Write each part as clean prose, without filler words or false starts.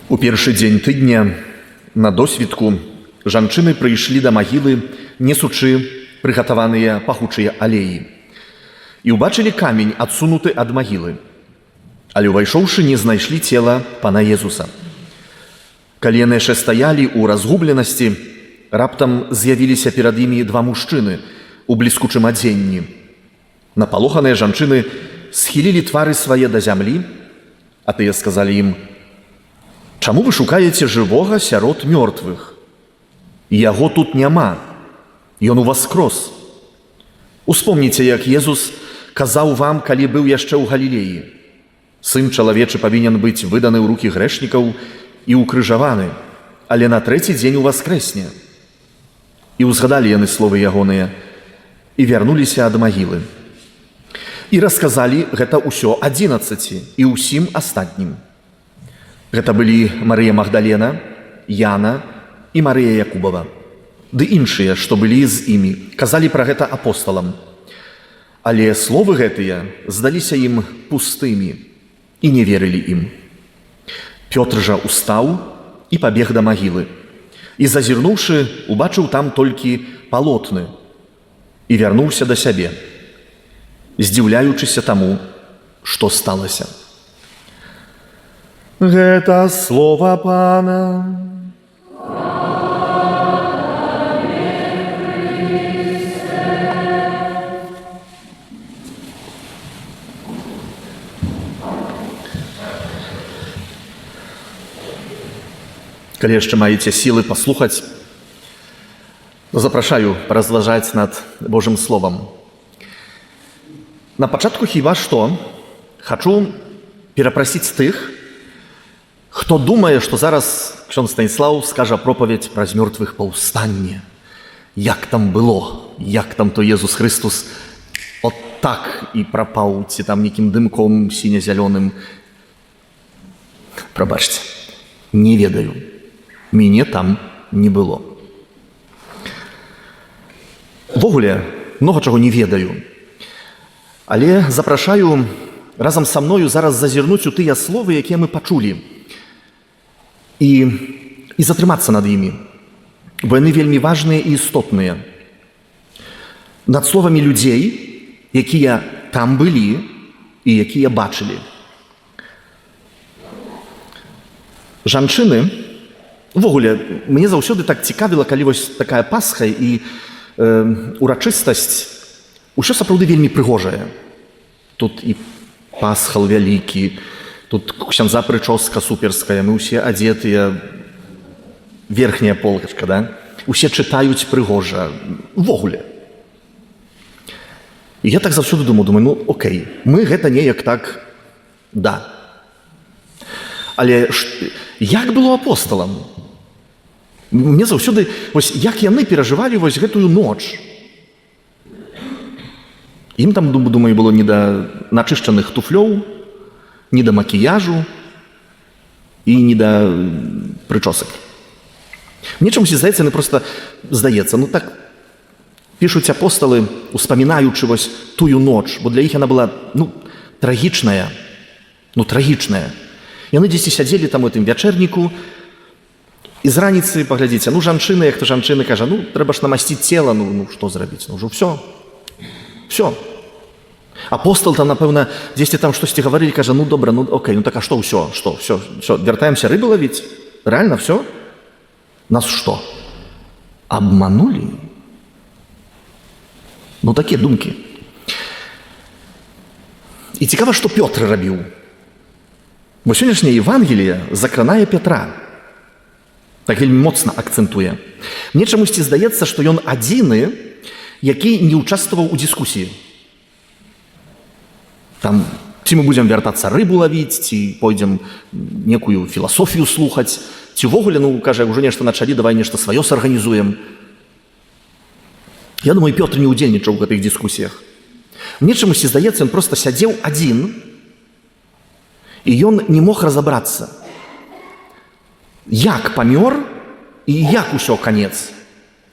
У першы дзень тыдня на досвідку жанчыны прыйшлі да магілы, несучы прыгатаваныя пахучыя алеі. І ўбачылі камень, адсунуты ад магілы. Але ўвайшоўшы, не знайшлі цела пана Езуса. Калі яны яшчэ стаялі ў разгубленасці, раптам з'явіліся перад імі два мужчыны у бліскучым адзенні. Напалоханыя жанчыны схілілі твары свае да зямлі, а тыя сказалі ім: «Чаму вы шукаеце жывога сярод мёртвых? Яго тут няма, ён уваскрос. Успомніце, як Езус казаў вам, калі быў яшчэ ў Галілеі: Сын чалавечы павінен быць выданы ў рукі грэшнікаў і ўкрыжаваны, але на трэці дзень уваскрэсне». І ўзгадалі яны словы ягоныя і вярнуліся ад магілы. І расказалі гэта ўсё 11 і ўсім астатнім. Гэта былі Марыя Магдалена, Яна і Марыя Якубава. Ды іншыя, што былі з імі, казалі пра гэта апосталам. Але словы гэтыя здаліся ім пустымі і не верылі ім. Пётр жа устаў і пабег да магілы. І, зазірнуўшы, убачыў там толькі палотны і вярнуўся да сябе, здзіўляючыся таму, што сталася. Гэта слова Пана. Калі яшчэ маеце сілы паслухаць, запрашаю паразважаць над Божым Словам. На пачатку хіба што хачу перапрасіць тых, хто думае, што зараз ксёндз Станіслаў скажа пропаведь пра змёртвых паўстанне. Як там было, як там то Езус Христус от так і прапаў, ці там нейкім дымком сіня-зялёным. Прабачце, не ведаю. Мяне там не было. Ввогуле, многа чаго не ведаю. Але запрашаю разам са мною зараз зазірнуць у тыя словы, якія мы пачулі. І затрымацца над імі, бо яны вельмі важныя і істотныя. Над словамі людзей, якія там былі і якія бачылі. Жанчыны, увогуле, мне заўсёды так цікавіла, калі вось такая Пасха і урачыстасць, усё сапраўды вельмі прыгожае. Тут і пасхал вялікі, тут ксяндза прычоска суперская, мы ўсе адзетыя, верхняя полкачка, да? Усе чытаюць прыгожа, увогуле. І я так заўсёды думаю, ну окей, мы гэта неяк так, да. Але як было апосталам? Мне заўсёды, вось як яны перажывалі вось гэтую ноч. Ім там, думаю, было не да начышчаных туфлёў, не да макіяжу і не да прычосак. Мне чамусь здаецца, яны проста здаецца, ну так пішуць апосталы, успамінаючы вось тую ноч, бо для іх яна была, трагічная, трагічная. Яны дзесьці сядзелі там у тым вячэрніку, і з раніцы, паглядзіце, жанчыны, як то жанчыны, кажа, трэба ж намасціць цела, што зрабіць, ўжо ўсё. Всё. Апостол там, напэўна, дзесьці там штосьці гаварылі, кажа, добра, окей, так а што ўсё, што, всё, вяртаемся рыбы лавіць? Рэальна, всё? Нас што? Абманулі? Такія думкі. І цікава, што Пётр рабіў. Бо сённяшняе Евангеліе закранае Пятра. Так вельмі моцна акцэнтуе. Мне чамусьці здаецца, што ён адзіны, які не ўчастваваў у дыскусіі. Там, ці мы будзем вяртацца рыбу лавіць, ці пойдзем некую філасофію слухаць, ці ўвогуле, кажа, ўжо нешта началі, давай нешта сваё сарганізуем. Я думаю, Пётр не ўдзельнічаў у гэтых дыскусіях. Мне чамусьці здаецца, ён проста сядзеў адзін, і ён не мог разабрацца, як памёр і як усё канец.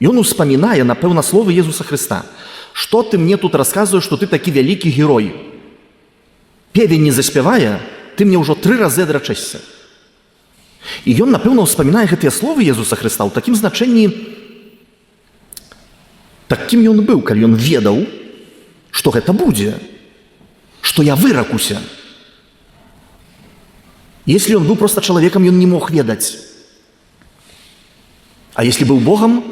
Ён успамінае, напэўна, словы Езуса Хрыста. Што ты мне тут расказваеш, што ты такі вялікі герой? Певень не заспявае, ты мне ўжо 3 разы адрачэшся. І ён, напэўна, успамінае гэтыя словы Езуса Хрыста ў такім значэнні, такім ён быў, калі ён ведаў, што гэта будзе, што я выракуся. Если он был просто человеком, он не мог ведать. А если был Богом,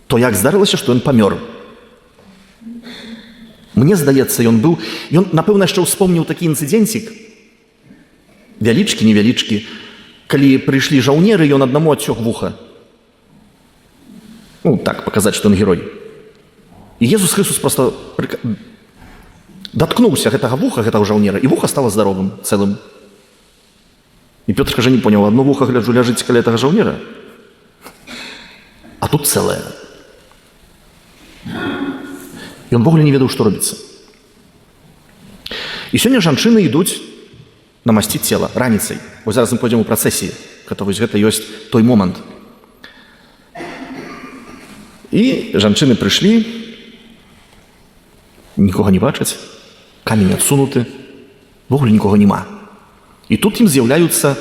то як здарылася, што ён памёр. Мне здаецца, ён, напэўна, яшчэ ўспомніў такі інцыдзенцік, вялічкі, невялічкі, калі прыйшлі жаўнеры, ён аднаму адсёк вуха. Ну, так, паказаць, што ён герой. І Езус Хрыстос просто даткнуўся гэтага вуха, гэтага жаўнера, і вуха стала здаровым, цэлым. І Пётр, кажа, не понял, одно вуха, гляджу, ляжыць каля гэтага жаўнера, а тут цэлае. Ён ввогуле не ведаў, што робіцца. І сёння жанчыны ідуць намасціць цела раніцай. Вось зараз мы пойдзем у працэсіі. Гэта ёсць той момант. І жанчыны прыйшлі, нікога не бачаць, камень адсунуты, ввогуле нікога няма. І тут ім з'яўляюцца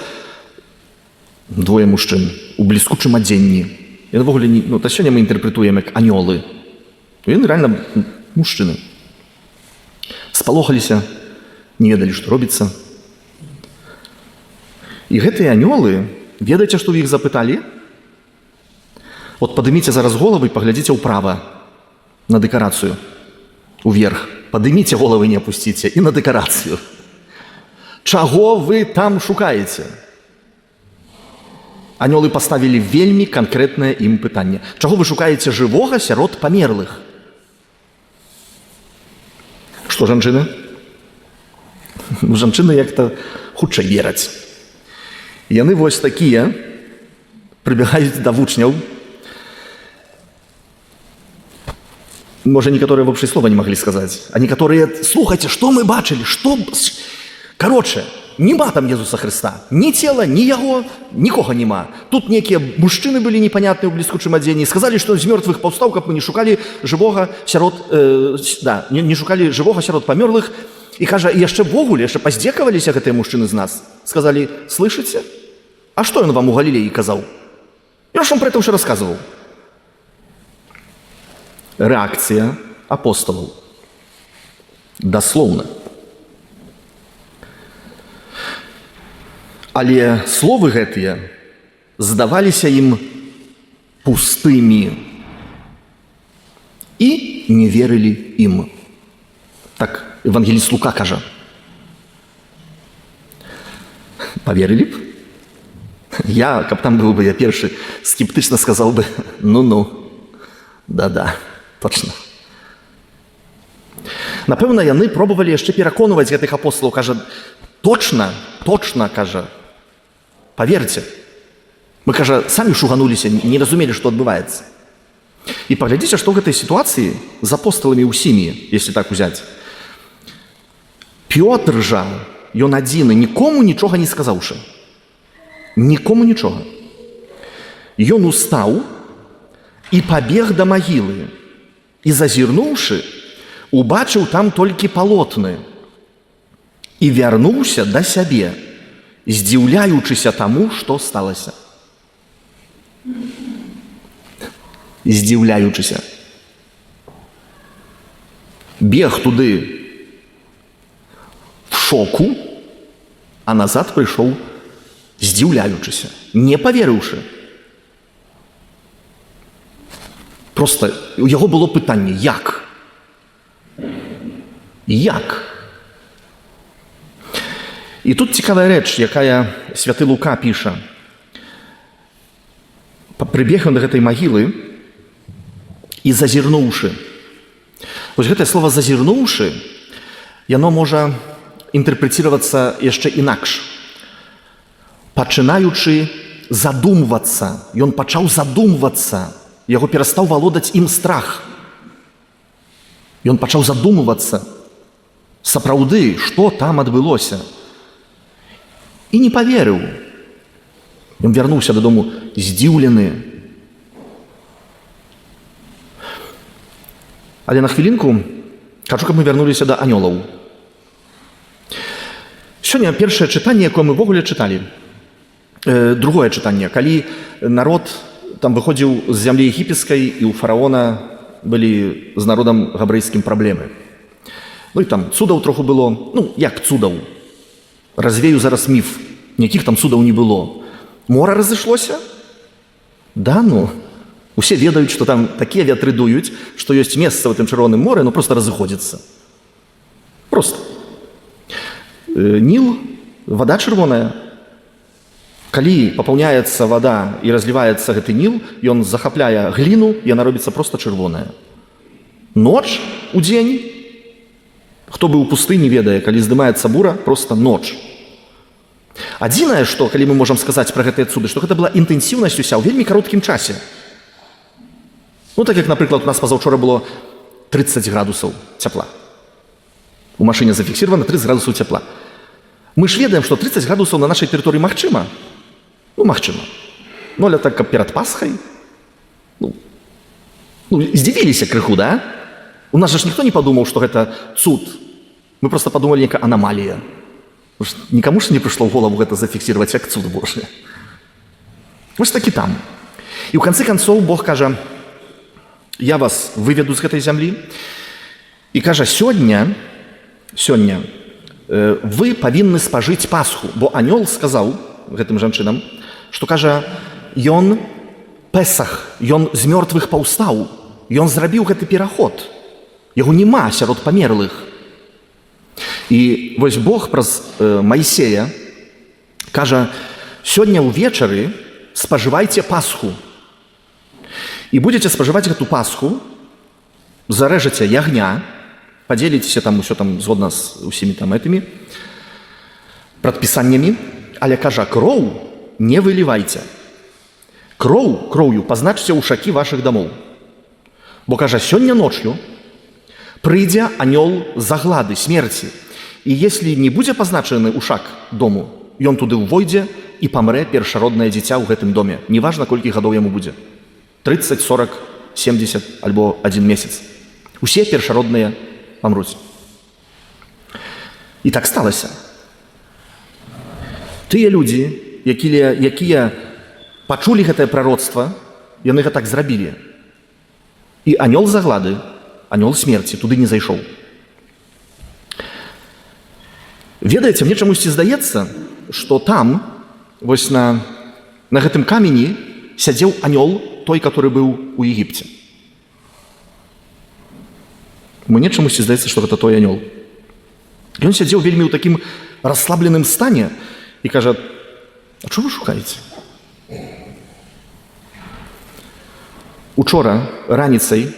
двое мужчын у бліскучым адзенні. І ввогуле, та сёння мы інтэрпрэтуем як анёлы. Яны рэальна мужчыны. Спалохаліся, не ведалі, што робіцца. І гэтыя анёлы, ведаеце, што ў іх запыталі? От падыміце зараз головы і паглядзіце ўправа на дэкарацыю. Уверх. Падыміце головы, не апусціце, і на дэкарацыю. Чаго вы там шукаеце? Анёлы паставілі вельмі канкрэтнае ім пытанне. Чаго вы шукаеце жывога сярод памерлых? Што жанчыны? Жанчыны як-то хутчэй вераць. Яны вось такія прыбягаюць да вучняў. Можа, некаторыя вообще слова не маглі сказаць. А некаторыя, слухайце, што мы бачылі? Што... Кароче, нема там Езуса Хрыста. Ні цела, ні яго, нікога нема. Тут некія мужчыны былі непанятныя ў бліскучым адзенні. Сказалі, што з мёртвых паўстаў, каб мы не шукалі жывога сярод... не шукалі жывога сярод памёрлых. І кажа, і яшчэ ввогуле, яшчэ паздзекаваліся гэтыя мужчыны з нас. Сказалі, слышыце? А што ён вам у Галілеі казаў? Я ж вам пра гэта ўсё расказваў. Рэакцыя апостолаў. Даслоўна. Але словы гэтыя здаваліся ім пустымі і не верылі ім. Так евангеліст Лука кажа. Поверылі б? Я, каб там быў бы я першы, скептычна сказаў бы, ну-ну, да-да, точно. Напэўна, яны пробавалі яшчэ пераконваць гэтых апостолаў, кажа, точно, кажа, поверьте. Мы, кажа, самі шугануліся, не разумелі, што адбываецца. І паглядзіце, што ў гэтай сітуацыі з апосталамі ўсімі, если так узяць. Пётр жа, ён адзіны, нікому нічога не сказаўшы. Нікому нічога. Ён устаў і пабег да магілы. І зазірнуўшы, убачыў там толькі палотны. І вярнуўся да сябе, здзіўляючыся таму, што сталася. Здзіўляючыся. Бег туды в шоку, а назад прыйшоў здзіўляючыся, не паверыўшы. Просто у яго было пытанне, як? Як? І тут цікавая рэч, якая святы Лука піша. Прыбег ён да гэтай магілы і зазірнуўшы. Вось гэтае слово «зазірнуўшы», яно можа інтэрпрэціравацца яшчэ інакш. Пачынаючы задумвацца. Ён пачаў задумвацца. Яго перастаў валодаць ім страх. Ён пачаў задумвацца. Сапраўды, што там адбылося? І не паверыў. Ён вярнуўся дадому здзіўлены. Але на хвілінку хачу, каб мы вярнуліся да анёлаў. Сёння першае чытанне, якое мы ввогуле чыталі. Другое чытанне. Калі народ там выходзіў з зямлі егіпецкай, і ў фараона былі з народам габрэйскім праблемы. Ну і там цудаў троху было. Ну, як цудаў? Развею зараз міф. Ніякіх там цудаў не было. Мора разышлося? Да, ну. Усе ведаюць, што там такія вятры дуюць, што ёсць месца ў гэтым Чырвоным моры, ну просто разыходзіцца. Просто. Ніл, вода чырвоная. Калі папаўняецца вада і разліваецца гэты ніл, ён захапляе гліну, яна робіцца проста чырвоная. Ноч у дзень, хто быў у пустыні, ведае, калі здымаецца бура, проста ноч. Адзінае, што, калі мы можам сказаць пра гэтыя цуды, што гэта была інтэнсіўнасць уся ў вельмі кароткім часе. Ну, так як, напрыклад, у нас пазаўчора было 30 градусаў цяпла. У машыне зафіксіравана 30 градусаў цяпла. Мы ж ведаем, што 30 градусаў на нашай тэрыторыі магчыма. Ну, магчыма. Ну, але так, каб перад Пасхай. Ну, здзівіліся крыху, да? У нас жа ж ніхто не падумаў, што гэта цуд. Мы проста падумалі, некая анамалія. Нікаму ж не прыйшло ў голову гэта зафіксіраваць як цуд Божы. Вось такі там. І ў канцы канцоў Бог кажа: я вас выведу з гэтай зямлі. І кажа, сёння вы павінны спажыць Пасху, бо анёл сказаў гэтым жанчынам, што кажа, ён Песах, ён з мёртвых паўстаў, ён зрабіў гэты пераход. Яго няма сярод памерлых. І вось Бог праз Майсея кажа, сёння ўвечары спажывайце Пасху. І будзеце спажываць гэту Пасху, зарэжаце ягня, падзеліцеся там усё там згодна з усімі там гэтымі прадпісаннямі, але кажа, кроў не вылівайце. Кроўю пазначце ўшакі вашых дамоў. Бо кажа, сёння ночью прыйдзе анёл заглады, смерці. І если не будзе пазначаны ўшак дому, ён туды ўвойдзе і памрэ першароднае дзіця ў гэтым доме. Неважна, колькі гадоў яму будзе. 30, 40, 70 альбо 1 месяц. Усе першародныя памруць. І так сталася. Тыя людзі, якія пачулі гэтае прароцтва, яны гэта так зрабілі. І анёл заглады, анёл смерці туды не зайшоў. Ведаеце, мне чамусьці здаецца, што там, вось на гэтым камені сядзеў анёл, той, который быў у Егіпце. Мне чамусьці здаецца, што гэта той анёл. Ён сядзеў вельмі ў такім расслабленым стане і кажа, а чого вы шукаеце? Учора раніцай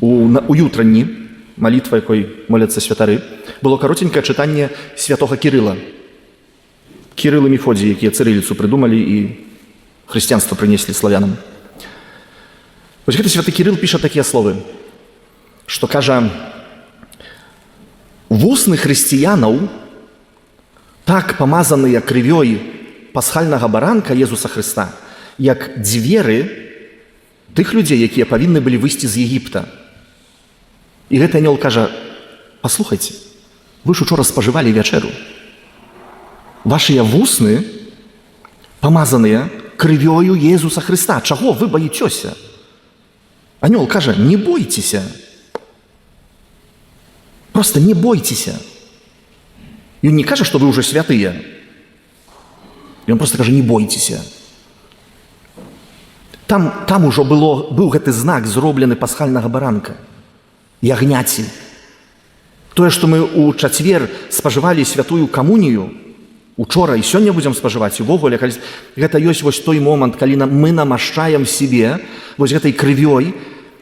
у ютранні, малітва, якой моляцца святары, было каротенькае чытанне святога Кірыла. Кірыл і Мефодій, якія цырыліцу прыдумалі і хрысціянства прынеслі славянам. Вось гэты святы Кірыл піша такія словы, што кажа, вусны хрысціянаў, так памазаныя крывёй пасхальнага баранка Езуса Хрыста, як дзверы тых людзей, якія павінны былі выйсці з Егіпта. І гэты анёл кажа, паслухайце, вы ж учора спажывалі вячэру. Вашыя вусны памазаныя крывёю Езуса Хрыста. Чаго вы баіцёся? Анёл кажа, не бойцеся. Просто не бойцеся. Ён не кажа, што вы ўжо святыя. Ён просто кажа, не бойцеся. Там ужо быў гэты знак, зроблены пасхальнага баранка. Ягняці. Тое, што мы ў чацвер спажывалі святую камунію, учора і сёння будзем спажываць, увогуле, гэта ёсць вось той момант, калі мы намашчаем сябе вось гэтай крывёй,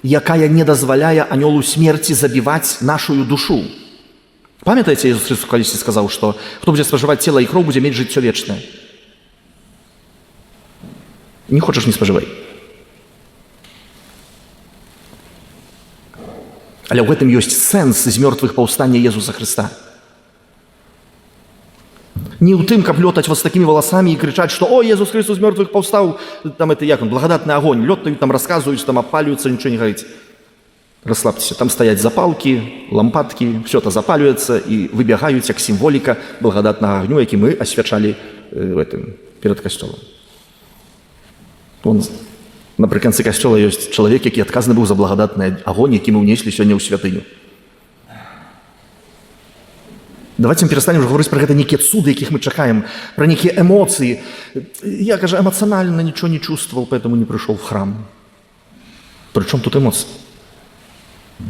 якая не дазваляе анёлу смерці забіваць нашую душу. Памятаеце, Езус Христос калісьці сказаў, што хто будзе спажываць цела і кроў, будзе мець жыццё вечнае. Не хочаш, не спажывай. Але ў гэтым ёсць сэнс з мёртвых паўстання Езуса Хрыста. Не ў тым, каб лётаць вот з такімі валасамі і крычаць, што «О, Езус Христос з мёртвых паўстаў!» Там это як он, благодатны агонь. Лётаюць, там расказваюць, там апалююцца, нічого не гарыць. Расслабьтеся, там стаяць запалкі, лампадкі, все это запалюецца і выбягаюць як сімволіка благодатнага агню, які мы асвячалі перад касцёлам. Напрыканцы касцёла ёсць чалавек, які адказны быў за благадатны агонь, які мы ўнеслі сёння ў святыню. Давайте мы перастанем уже говорить про гэта нейкія цуды, якіх мы чакаем, про нейкія эмоцыі. Я, кажа, эмоцыянальна нічого не чувствовал, поэтому не пришел в храм. Причем тут эмоции?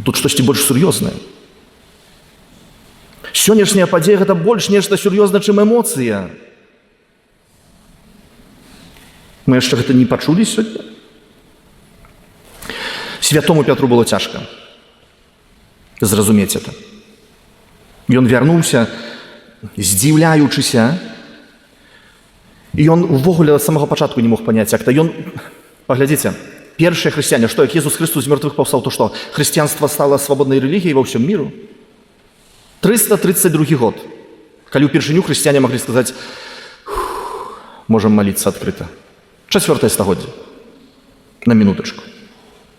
Тут штосьці больш сур'ёзнае. Сённяшняя падзея гэта больш нешта сур'ёзнае, чым эмоцыя. Мы яшчэ гэта не пачулі сёння? Святому Пятру было цяжка зразумець это. Ён вярнуўся, здзіўляючыся, і ён увогуле ад самага пачатку не мог паняць, як-то ён, паглядзіце, першыя хрысціяне, што, як Езус Христос з мёртвых паўстаў, то што, хрысціянства стала свабоднай рэлігіяй ва ўсім міру? 332 год, калі ўпершыню хрысціяне маглі сказаць, можам маліцца адкрыта. 4 стагоддзе. На минуточку.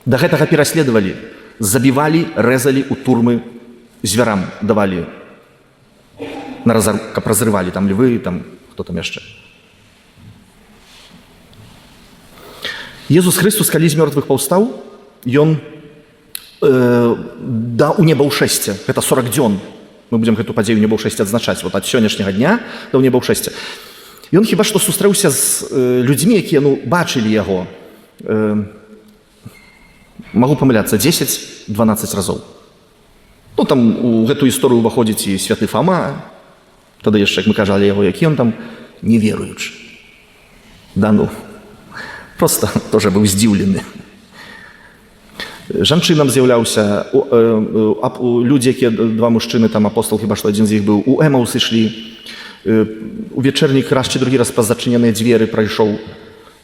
Да гэтага пераследавалі, забівалі, рэзалі ў турмы, звярам давалі, каб разрывалі, там львы, там, хто там яшчэ. Езус Христос, калі з мёртвых паўстаў, ён у небаўшэсце, гэта 40 дзён, мы будзем гэту падзею небаўшэсце адзначаць, вот ад сённяшняга дня да небаўшэсця. Ён хіба што сустрэўся з людзьмі, якія, бачылі яго, магу памыляцца, 10-12 разоў. Там у гэту гісторыю ўваходзіць і святы Фама, тады яшчэ, як мы кажалі яго, які ён там неверуючы. Просто тоже быў здзіўлены. Жанчынам з'яўляўся, людзі, якія, два мужчыны, там апостол, хіба што адзін з іх быў, у Эмаус ішлі, у вечернік раз ці другі раз праз зачыненыя дзверы прайшоў.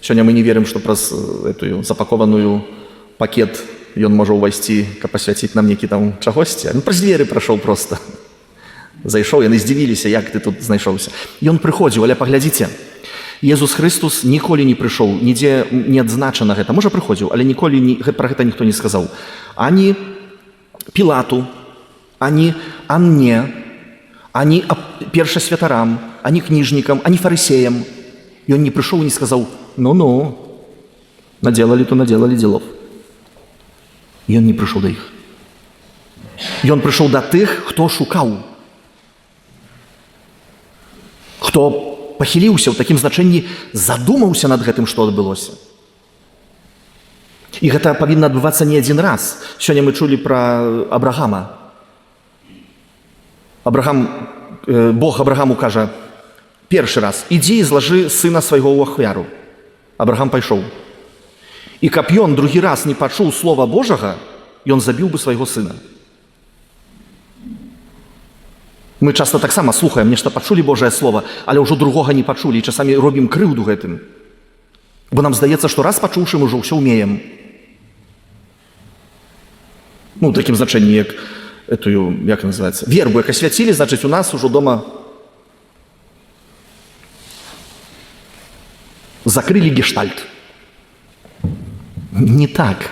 Сёння мы не верым, што праз эту запакованую пакет ён можа ўвайсці, каб пасвяціць нам нейкі там чагосьці. Праз дзверы прайшоў проста. Зайшоў, яны здзівіліся, як ты тут знайшоўся. Ён прыходзіў, але паглядзіце, Езус Христос ніколі не прыйшоў, нідзе не адзначана гэта. Можа, прыходзіў, але ніколі пра гэта ніхто не сказаў. Ані Пілату, ані Анне, ані першасвятарам, ані кніжнікам, ані фарысеям. Ён не прыйшоў і не сказаў: «Ну-ну, наделали делов». Ён не прыйшоў да іх. Ён прыйшоў да тых, хто шукаў. Хто пахіліўся ў такім значэнні, задумаўся над гэтым, што адбылося. І гэта павінна адбывацца не адзін раз. Сёння мы чулі пра Абрагама. Бог Абрагаму кажа першы раз: «Ідзі і злажы сына свайго ў ахвяру». Абрагам пайшоў. І каб ён другі раз не пачуў слова Божага, ён забіў бы свайго сына. Мы часта таксама слухаем, нешта пачулі Божае слово, але ўжо другога не пачулі, і часамі робім крыўду гэтым. Бо нам здаецца, што раз пачуўшы, мы ўжо ўсё ўмеем. У такім значэнні, як называецца, вербу, як асвяцілі, значыць, у нас ужо дома закрылі гештальт. Не так.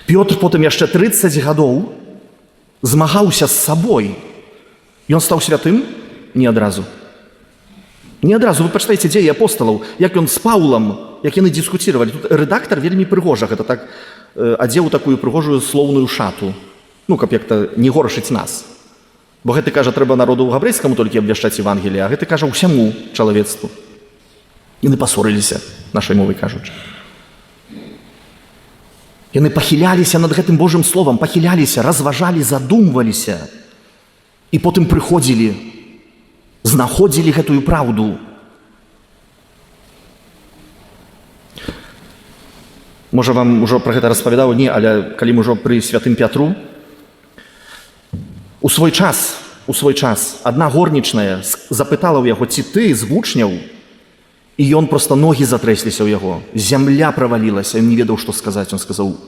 Пётр потым яшчэ 30 гадоў змагаўся з сабой. Ён стаў святым? Не адразу. Не адразу. Вы пачытайце дзеі апосталаў, як ён з Паўлам, як яны дыскуціравалі. Тут рэдактар вельмі прыгожа, гэта так адзеў такую прыгожую слоўную шату. Каб як-то не горашыць нас. Бо гэты кажа, трэба народу габрэйскаму толькі абвяшчаць Евангелие, а гэты кажа ўсяму чалавецтву. Яны пасорыліся, нашай мовай кажучы. Яны пахіляліся над гэтым Божым словам, пахіляліся, разважалі, задумваліся. І потым прыходзілі, знаходзілі гэтую праўду. Можа, вам ужо пра гэта распавядаў? Не, але калі мы ўжо пры святым Пятру, у свой час адна горнічная запытала ў яго, ці ты з вучняў? І ён проста ногі затрэсліся ў яго. Зямля правалілася, ён не ведаў, што сказаць. Ён сказаў: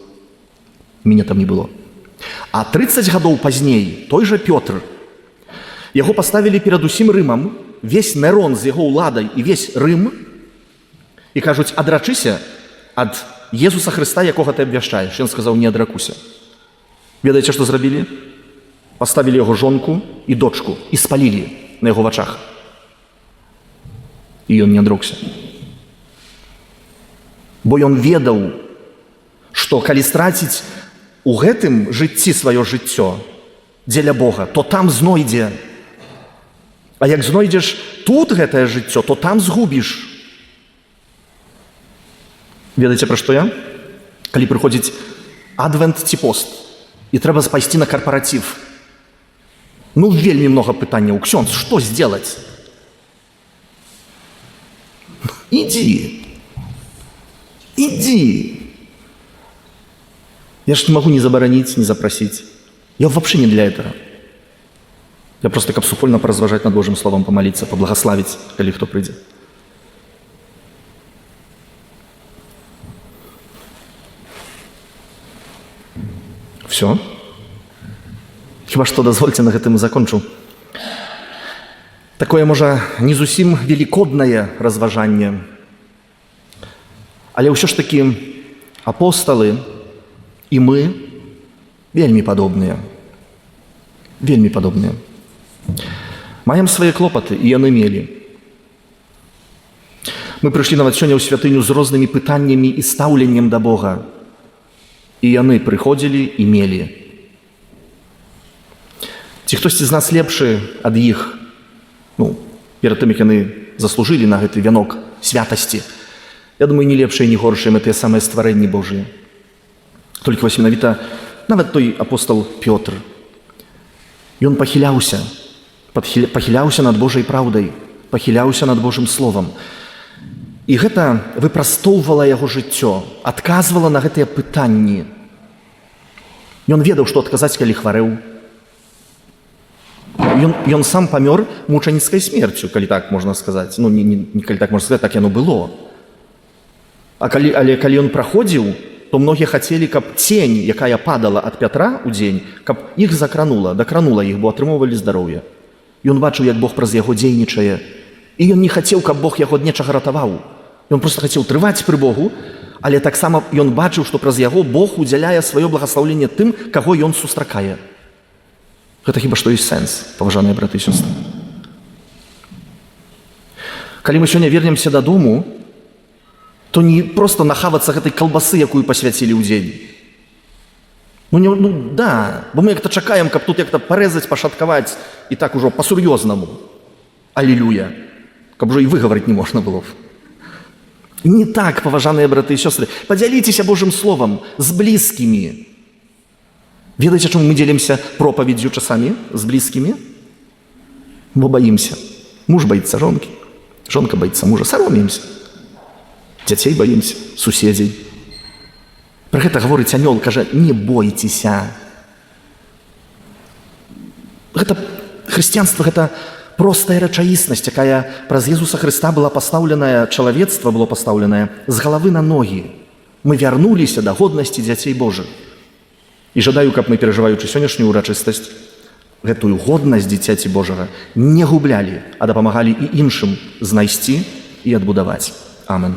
«Мяне там не было». А 30 гадоў пазней той жа Пётр, яго паставілі перад усім Рымам, весь Нерон з яго ўладай і весь Рым, і кажуць: «Адрачыся ад Езуса Хрыста, якога ты абвяшчаеш». Ён сказаў: «Не адракуся». Ведаеце, што зрабілі? Паставілі яго жонку і дочку і спалілі на яго вачах. І ён не адрокся. Бо ён ведаў, што калі страціць у гэтым жыцці сваё жыццё дзеля Бога, то там знойдзе. А як знойдзеш тут гэтае жыццё, то там згубіш. Ведаеце, пра што я? Калі прыходзіць адвент ці пост, і трэба пайсці на карпараціў. Ну, вельмі многа пытанняў. Ксёндз, што сделаць? Ідзі. Иди. Я ж не могу ни забараніць, ни запросить. Я вообще не для этого. Я просто каб супольна поразважаць над Божьим словом, помолиться, поблагословить, калі хто прыйдзе. Все. Хіба што дазвольце на гэтым закончу. Такое, можа, не зусім велікоднае разважанне. Але ўсё ж такі апосталы і мы вельмі падобныя. Вельмі падобныя. Маем свае клопаты, і яны мелі. Мы прыйшлі нават сёння ў святыню з рознымі пытаннямі і стаўленнем да Бога. І яны прыходзілі і мелі. Ці хтосьці з нас лепшы ад іх, перад тым, як яны заслужылі на гэты вянок святасці, я думаю, не лепшыя, не горшыя мы тыя самыя стварэнні Божыя. Толькі вось менавіта нават той апостол Пётр. Ён пахіляўся над Божай праўдай, пахіляўся над Божым словам. І гэта выпрастоўвала яго жыццё, адказвала на гэтыя пытанні. Ён ведаў, што адказаць, калі хварэў. Ён сам памёр мучаніцкай смерцю, калі так можна сказаць. Не калі так можна сказаць, так яно было. Але калі ён праходзіў, то многія хацелі, каб цень, якая падала ад Пятра ў дзень, каб іх дакранула іх, бо атрымоўвалі здароўе. Ён бачыў, як Бог праз яго дзейнічае. І ён не хацеў, каб Бог яго нечага ратаваў. Ён проста хацеў трываць пры Богу, але таксама ён бачыў, што праз яго Бог удзяляе сваё благаслаўленне тым, каго ён сустракае. Гэта хіба што ёсць сэнс, паважаныя браты і сёстры. Калі мы сёння вернемся дадому, то не просто нахавацца гэтай калбасы, якую пасвяцілі ў дзень. Бо мы як-то чакаем, каб тут як-то парэзаць, пашаткаваць, і так ужо па-сур'ёзнаму. Алілюя. Каб ужо і выгаварыць не можна было. Не так, паважаныя браты і сёстры. Падзяліцеся Божым словам з блізкімі. Ведаеце, чаму мы дзелімся пропаведзю часамі з блізкімі? Бо баімся. Муж баіцца жонкі, жонка баіцца мужа, саромеемся. Дзяцей баімся, суседзей. Пра гэта гаворыць анёл, кажа, не бойцеся. Гэта хрысціянства, гэта простая рэчаіснасць, якая праз Езуса Хрыста была пастаўленая, чалавецтва было пастаўленае з галавы на ногі. Мы вярнуліся да годнасці дзяцей Божых. І жадаю, каб мы, перажываючы сённяшнюю урачыстасць, гэтую годнасць дзіцяці Божага не гублялі, а дапамагалі і іншым знайсці і адбудаваць. Амен.